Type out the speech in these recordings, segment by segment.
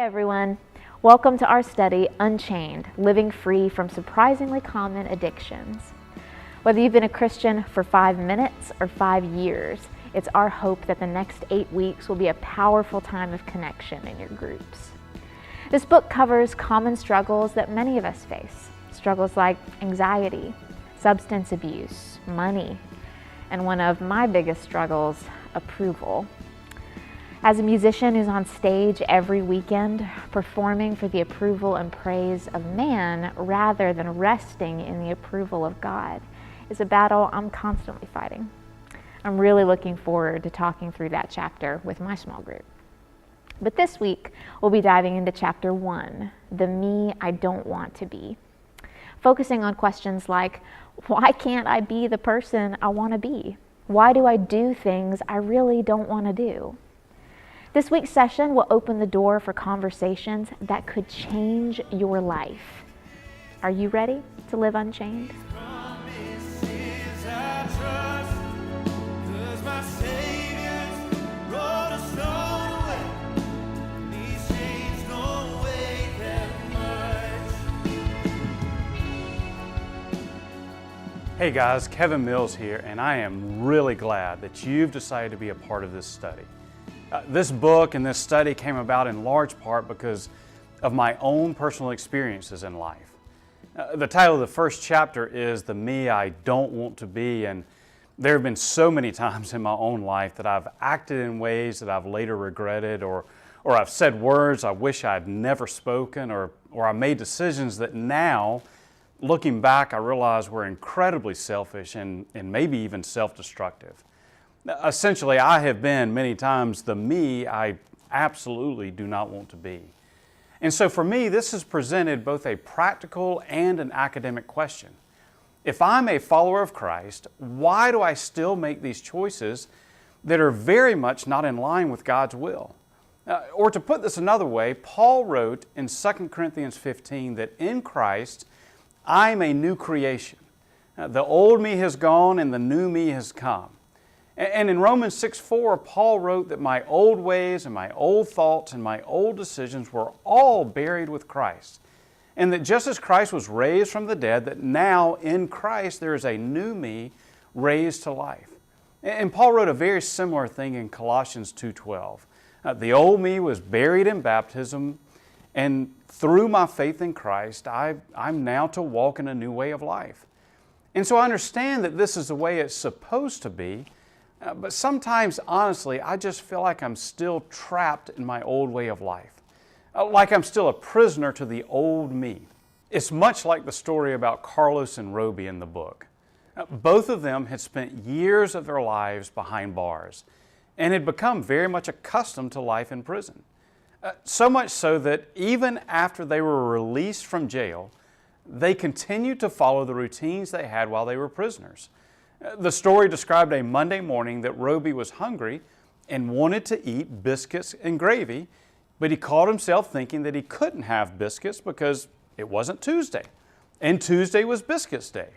Everyone. Welcome to our study, Unchained, Living Free from Surprisingly Common Addictions. Whether you've been a Christian for 5 minutes or 5 years, it's our hope that the next 8 weeks will be a powerful time of connection in your groups. This book covers common struggles that many of us face. Struggles like anxiety, substance abuse, money, and one of my biggest struggles, approval. As a musician who's on stage every weekend, performing for the approval and praise of man rather than resting in the approval of God is a battle I'm constantly fighting. I'm really looking forward to talking through that chapter with my small group. But this week, we'll be diving into chapter 1, the me I don't want to be, focusing on questions like, why can't I be the person I want to be? Why do I do things I really don't want to do? This week's session will open the door for conversations that could change your life. Are you ready to live unchained? Hey guys, Kevin Mills here, and I am really glad that you've decided to be a part of this study. This book and this study came about in large part because of my own personal experiences in life. The title of the first chapter is The Me I Don't Want to Be, and there have been so many times in my own life that I've acted in ways that I've later regretted, or I've said words I wish I'd never spoken, or I made decisions that now, looking back, I realize were incredibly selfish and maybe even self-destructive. Essentially, I have been many times the me I absolutely do not want to be. And so for me, this has presented both a practical and an academic question. If I'm a follower of Christ, why do I still make these choices that are very much not in line with God's will? Or to put this another way, Paul wrote in 2 Corinthians 15 that in Christ, I'm a new creation. The old me has gone and the new me has come. And in Romans 6:4, Paul wrote that my old ways and my old thoughts and my old decisions were all buried with Christ. And that just as Christ was raised from the dead, that now in Christ there is a new me raised to life. And Paul wrote a very similar thing in Colossians 2:12. The old me was buried in baptism, and through my faith in Christ, I'm now to walk in a new way of life. And so I understand that this is the way it's supposed to be, but sometimes, honestly, I just feel like I'm still trapped in my old way of life, like I'm still a prisoner to the old me. It's much like the story about Carlos and Roby in the book. Both of them had spent years of their lives behind bars and had become very much accustomed to life in prison. So much so that even after they were released from jail, they continued to follow the routines they had while they were prisoners. The story described a Monday morning that Roby was hungry and wanted to eat biscuits and gravy, but he caught himself thinking that he couldn't have biscuits because it wasn't Tuesday, and Tuesday was Biscuits Day.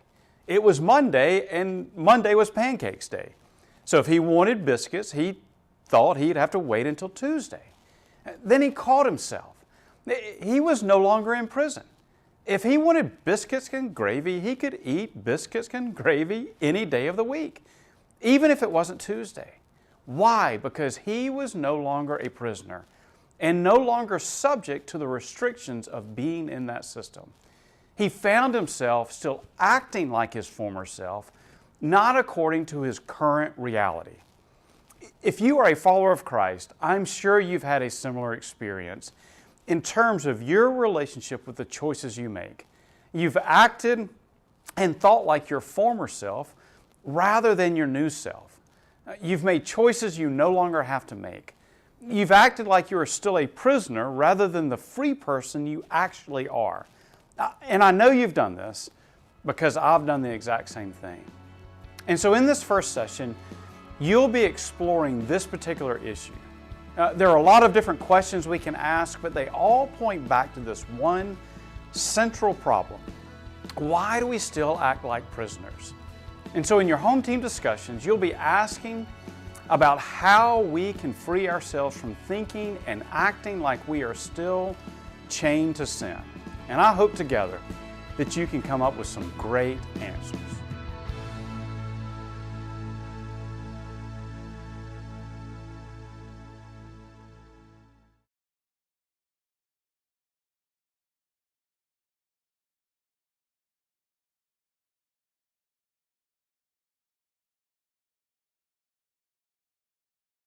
It was Monday, and Monday was Pancakes Day. So if he wanted biscuits, he thought he'd have to wait until Tuesday. Then he caught himself. He was no longer in prison. If he wanted biscuits and gravy, he could eat biscuits and gravy any day of the week, even if it wasn't Tuesday. Why? Because he was no longer a prisoner and no longer subject to the restrictions of being in that system. He found himself still acting like his former self, not according to his current reality. If you are a follower of Christ, I'm sure you've had a similar experience in terms of your relationship with the choices you make. You've acted and thought like your former self rather than your new self. You've made choices you no longer have to make. You've acted like you are still a prisoner rather than the free person you actually are. And I know you've done this because I've done the exact same thing. And so in this first session, you'll be exploring this particular issue. There are a lot of different questions we can ask, but they all point back to this one central problem. Why do we still act like prisoners? And so in your home team discussions, you'll be asking about how we can free ourselves from thinking and acting like we are still chained to sin. And I hope together that you can come up with some great answers.